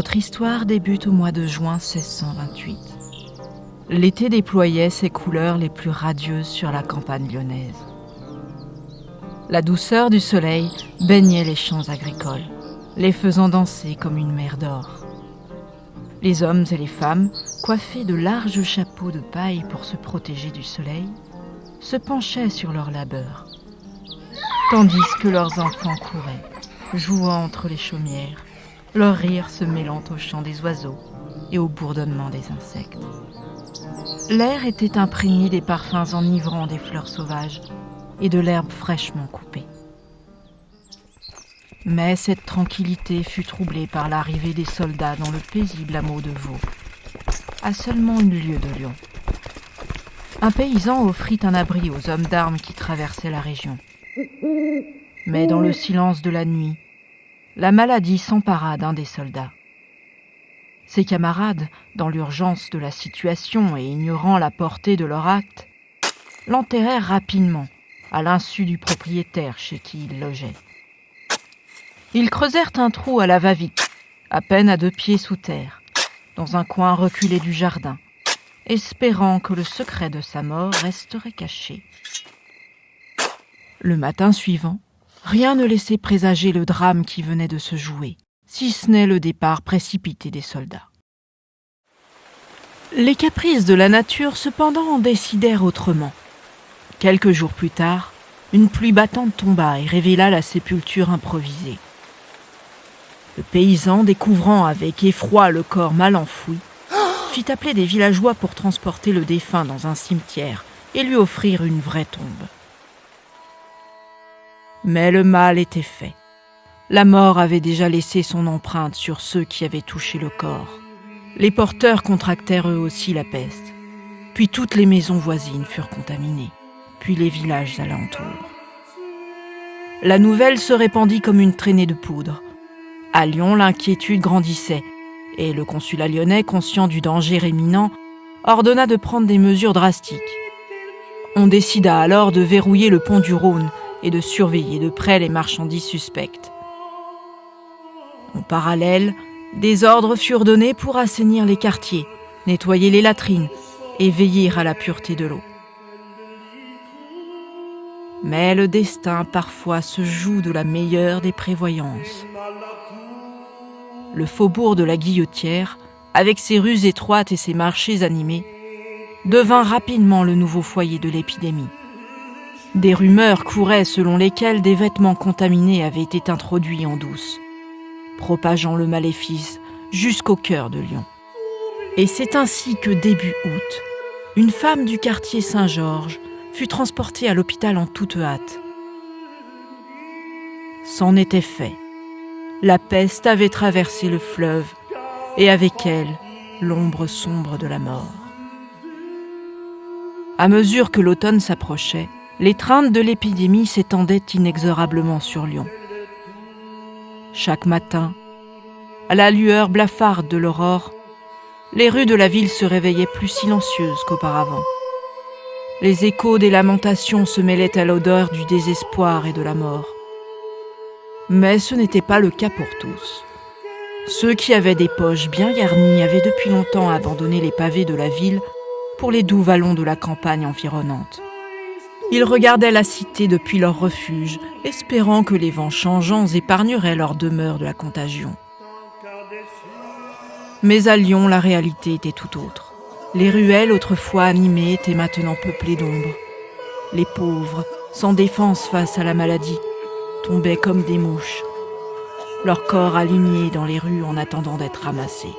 Notre histoire débute au mois de juin 1628. L'été déployait ses couleurs les plus radieuses sur la campagne lyonnaise. La douceur du soleil baignait les champs agricoles, les faisant danser comme une mer d'or. Les hommes et les femmes, coiffés de larges chapeaux de paille pour se protéger du soleil, se penchaient sur leur labeur, tandis que leurs enfants couraient, jouant entre les chaumières, leur rire se mêlant au chant des oiseaux et au bourdonnement des insectes. L'air était imprégné des parfums enivrants des fleurs sauvages et de l'herbe fraîchement coupée. Mais cette tranquillité fut troublée par l'arrivée des soldats dans le paisible hameau de Vaux, à seulement une lieue de Lyon. Un paysan offrit un abri aux hommes d'armes qui traversaient la région. Mais dans le silence de la nuit, la maladie s'empara d'un des soldats. Ses camarades, dans l'urgence de la situation et ignorant la portée de leur acte, l'enterrèrent rapidement, à l'insu du propriétaire chez qui il logeait. Ils creusèrent un trou à la va-vite, à peine à 2 pieds sous terre, dans un coin reculé du jardin, espérant que le secret de sa mort resterait caché. Le matin suivant, rien ne laissait présager le drame qui venait de se jouer, si ce n'est le départ précipité des soldats. Les caprices de la nature, cependant, en décidèrent autrement. Quelques jours plus tard, une pluie battante tomba et révéla la sépulture improvisée. Le paysan, découvrant avec effroi le corps mal enfoui, fit appeler des villageois pour transporter le défunt dans un cimetière et lui offrir une vraie tombe. Mais le mal était fait. La mort avait déjà laissé son empreinte sur ceux qui avaient touché le corps. Les porteurs contractèrent eux aussi la peste. Puis toutes les maisons voisines furent contaminées, puis les villages alentours. La nouvelle se répandit comme une traînée de poudre. À Lyon, l'inquiétude grandissait, et le consulat lyonnais, conscient du danger imminent, ordonna de prendre des mesures drastiques. On décida alors de verrouiller le pont du Rhône et de surveiller de près les marchandises suspectes. En parallèle, des ordres furent donnés pour assainir les quartiers, nettoyer les latrines et veiller à la pureté de l'eau. Mais le destin parfois se joue de la meilleure des prévoyances. Le faubourg de la Guillotière, avec ses rues étroites et ses marchés animés, devint rapidement le nouveau foyer de l'épidémie. Des rumeurs couraient selon lesquelles des vêtements contaminés avaient été introduits en douce, propageant le maléfice jusqu'au cœur de Lyon. Et c'est ainsi que début août, une femme du quartier Saint-Georges fut transportée à l'hôpital en toute hâte. C'en était fait. La peste avait traversé le fleuve et avec elle l'ombre sombre de la mort. À mesure que l'automne s'approchait, l'étreinte de l'épidémie s'étendait inexorablement sur Lyon. Chaque matin, à la lueur blafarde de l'aurore, les rues de la ville se réveillaient plus silencieuses qu'auparavant. Les échos des lamentations se mêlaient à l'odeur du désespoir et de la mort. Mais ce n'était pas le cas pour tous. Ceux qui avaient des poches bien garnies avaient depuis longtemps abandonné les pavés de la ville pour les doux vallons de la campagne environnante. Ils regardaient la cité depuis leur refuge, espérant que les vents changeants épargneraient leur demeure de la contagion. Mais à Lyon, la réalité était tout autre. Les ruelles, autrefois animées, étaient maintenant peuplées d'ombre. Les pauvres, sans défense face à la maladie, tombaient comme des mouches, leurs corps alignés dans les rues en attendant d'être ramassés.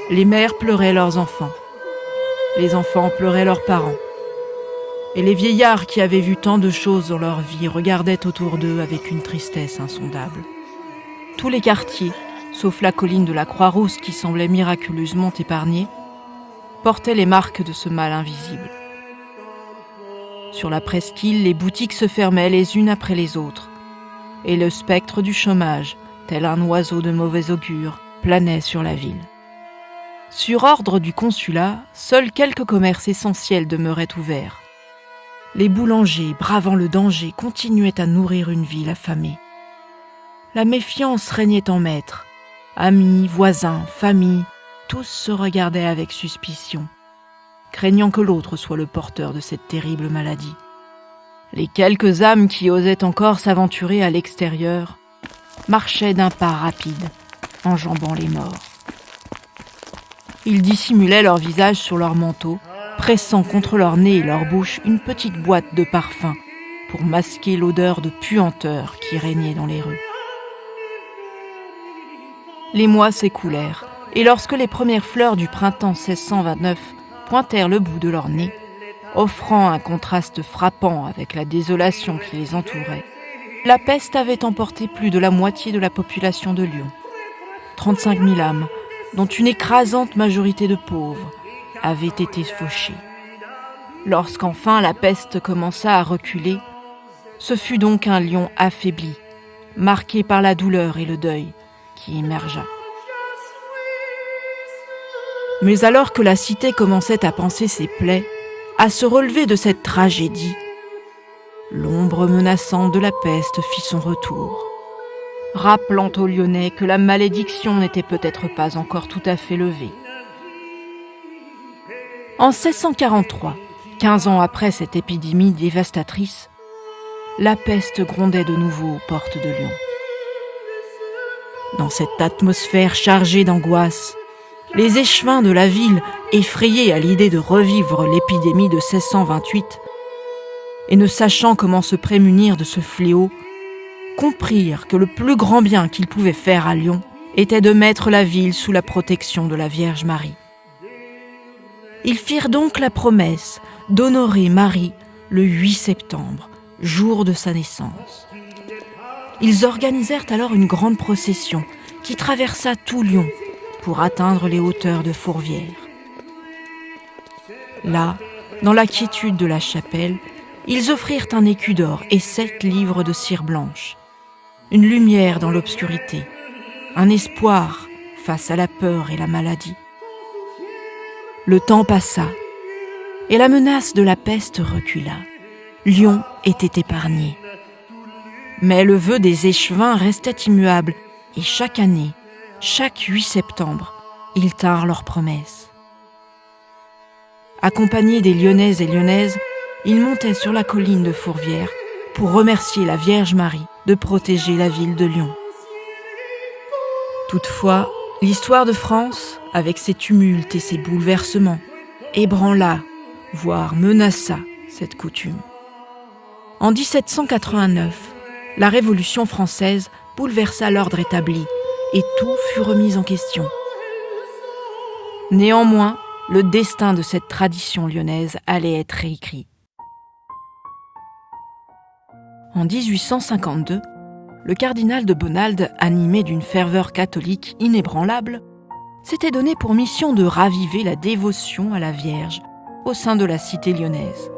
Les mères pleuraient leurs enfants, les enfants pleuraient leurs parents, et les vieillards qui avaient vu tant de choses dans leur vie regardaient autour d'eux avec une tristesse insondable. Tous les quartiers, sauf la colline de la Croix-Rousse qui semblait miraculeusement épargnée, portaient les marques de ce mal invisible. Sur la presqu'île, les boutiques se fermaient les unes après les autres, et le spectre du chômage, tel un oiseau de mauvais augure, planait sur la ville. Sur ordre du consulat, seuls quelques commerces essentiels demeuraient ouverts. Les boulangers, bravant le danger, continuaient à nourrir une ville affamée. La méfiance régnait en maître, Amis, voisins, famille, tous se regardaient avec suspicion, craignant que l'autre soit le porteur de cette terrible maladie. Les quelques âmes qui osaient encore s'aventurer à l'extérieur marchaient d'un pas rapide, enjambant les morts. Ils dissimulaient leur visage sur leur manteau, pressant contre leur nez et leur bouche une petite boîte de parfum pour masquer l'odeur de puanteur qui régnait dans les rues. Les mois s'écoulèrent, et lorsque les premières fleurs du printemps 1629 pointèrent le bout de leur nez, offrant un contraste frappant avec la désolation qui les entourait, la peste avait emporté plus de la moitié de la population de Lyon. 35 000 âmes, dont une écrasante majorité de pauvres, avaient été fauchées. Lorsqu'enfin la peste commença à reculer, ce fut donc un Lyon affaibli, marqué par la douleur et le deuil, qui émergea. Mais alors que la cité commençait à panser ses plaies, à se relever de cette tragédie, l'ombre menaçante de la peste fit son retour, rappelant aux Lyonnais que la malédiction n'était peut-être pas encore tout à fait levée. En 1643, 15 ans après cette épidémie dévastatrice, la peste grondait de nouveau aux portes de Lyon. Dans cette atmosphère chargée d'angoisse, les échevins de la ville, effrayés à l'idée de revivre l'épidémie de 1628, et ne sachant comment se prémunir de ce fléau, comprirent que le plus grand bien qu'ils pouvaient faire à Lyon était de mettre la ville sous la protection de la Vierge Marie. Ils firent donc la promesse d'honorer Marie le 8 septembre, jour de sa naissance. Ils organisèrent alors une grande procession qui traversa tout Lyon pour atteindre les hauteurs de Fourvière. Là, dans la quiétude de la chapelle, ils offrirent un écu d'or et 7 livres de cire blanche, une lumière dans l'obscurité, un espoir face à la peur et la maladie. Le temps passa, et la menace de la peste recula. Lyon était épargné. Mais le vœu des échevins restait immuable, et chaque année, chaque 8 septembre, ils tinrent leur promesse. Accompagnés des Lyonnais et Lyonnaises, ils montaient sur la colline de Fourvière pour remercier la Vierge Marie de protéger la ville de Lyon. Toutefois, l'histoire de France, avec ses tumultes et ses bouleversements, ébranla, voire menaça cette coutume. En 1789, la Révolution française bouleversa l'ordre établi et tout fut remis en question. Néanmoins, le destin de cette tradition lyonnaise allait être réécrit. En 1852, le cardinal de Bonald, animé d'une ferveur catholique inébranlable, s'était donné pour mission de raviver la dévotion à la Vierge au sein de la cité lyonnaise.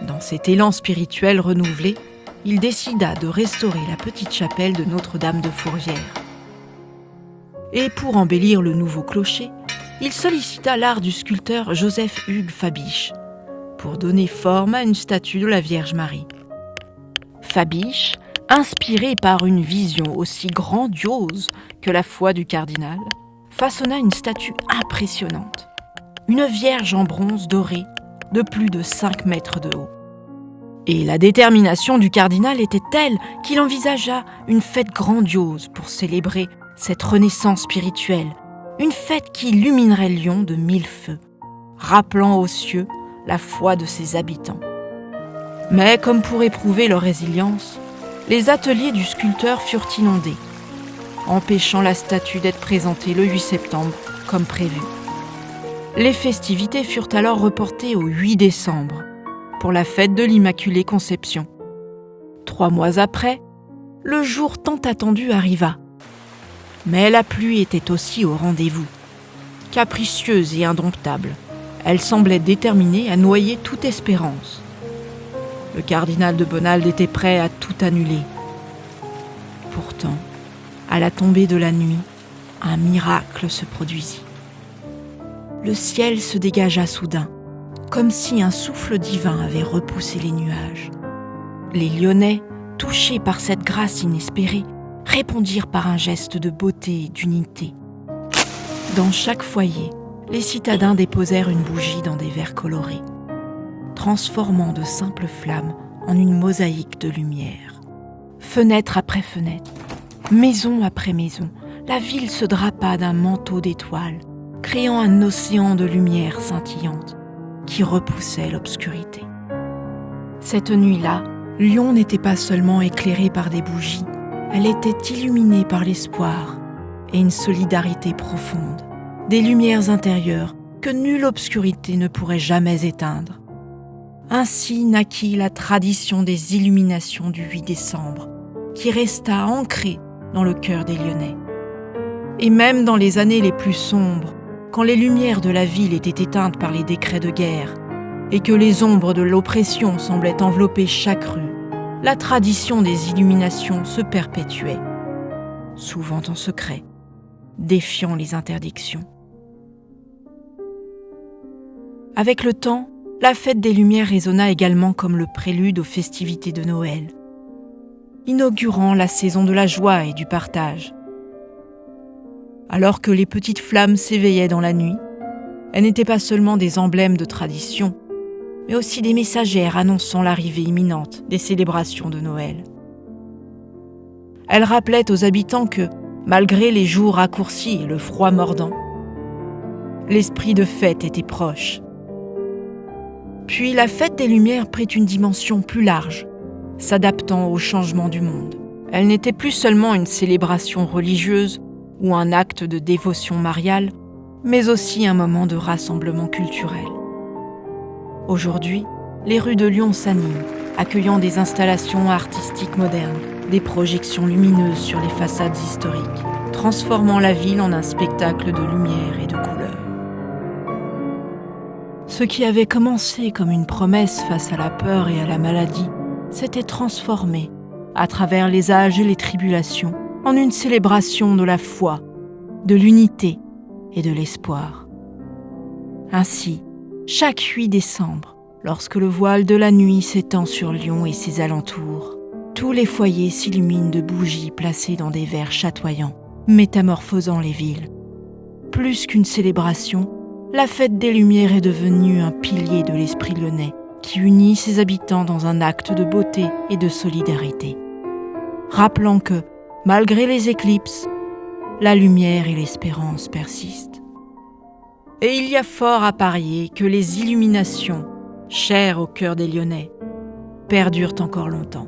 Dans cet élan spirituel renouvelé, il décida de restaurer la petite chapelle de Notre-Dame de Fourvière. Et pour embellir le nouveau clocher, il sollicita l'art du sculpteur Joseph-Hugues Fabiche pour donner forme à une statue de la Vierge Marie. Fabiche, inspiré par une vision aussi grandiose que la foi du cardinal, façonna une statue impressionnante, une Vierge en bronze doré de plus de 5 mètres de haut. Et la détermination du cardinal était telle qu'il envisagea une fête grandiose pour célébrer cette renaissance spirituelle, une fête qui illuminerait Lyon de 1000 feux, rappelant aux cieux la foi de ses habitants. Mais comme pour éprouver leur résilience, les ateliers du sculpteur furent inondés, empêchant la statue d'être présentée le 8 septembre comme prévu. Les festivités furent alors reportées au 8 décembre pour la fête de l'Immaculée Conception. 3 mois après, le jour tant attendu arriva. Mais la pluie était aussi au rendez-vous. Capricieuse et indomptable, elle semblait déterminée à noyer toute espérance. Le cardinal de Bonald était prêt à tout annuler. Pourtant, à la tombée de la nuit, un miracle se produisit. Le ciel se dégagea soudain, comme si un souffle divin avait repoussé les nuages. Les Lyonnais, touchés par cette grâce inespérée, répondirent par un geste de beauté et d'unité. Dans chaque foyer, les citadins déposèrent une bougie dans des verres colorés, transformant de simples flammes en une mosaïque de lumière. Fenêtre après fenêtre, maison après maison, la ville se drapa d'un manteau d'étoiles, créant un océan de lumière scintillante qui repoussait l'obscurité. Cette nuit-là, Lyon n'était pas seulement éclairée par des bougies, elle était illuminée par l'espoir et une solidarité profonde, des lumières intérieures que nulle obscurité ne pourrait jamais éteindre. Ainsi naquit la tradition des illuminations du 8 décembre, qui resta ancrée dans le cœur des Lyonnais. Et même dans les années les plus sombres, quand les lumières de la ville étaient éteintes par les décrets de guerre et que les ombres de l'oppression semblaient envelopper chaque rue, la tradition des illuminations se perpétuait, souvent en secret, défiant les interdictions. Avec le temps, la fête des Lumières résonna également comme le prélude aux festivités de Noël, inaugurant la saison de la joie et du partage. Alors que les petites flammes s'éveillaient dans la nuit, elles n'étaient pas seulement des emblèmes de tradition, mais aussi des messagères annonçant l'arrivée imminente des célébrations de Noël. Elles rappelaient aux habitants que, malgré les jours raccourcis et le froid mordant, l'esprit de fête était proche. Puis la fête des Lumières prit une dimension plus large, s'adaptant au changement du monde. Elle n'était plus seulement une célébration religieuse ou un acte de dévotion mariale, mais aussi un moment de rassemblement culturel. Aujourd'hui, les rues de Lyon s'animent, accueillant des installations artistiques modernes, des projections lumineuses sur les façades historiques, transformant la ville en un spectacle de lumière et de couleurs. Ce qui avait commencé comme une promesse face à la peur et à la maladie s'était transformé, à travers les âges et les tribulations, en une célébration de la foi, de l'unité et de l'espoir. Ainsi, chaque 8 décembre, lorsque le voile de la nuit s'étend sur Lyon et ses alentours, tous les foyers s'illuminent de bougies placées dans des verres chatoyants, métamorphosant les villes. Plus qu'une célébration, la fête des Lumières est devenue un pilier de l'esprit lyonnais qui unit ses habitants dans un acte de beauté et de solidarité. Rappelant que, malgré les éclipses, la lumière et l'espérance persistent. Et il y a fort à parier que les illuminations, chères au cœur des Lyonnais, perdurent encore longtemps.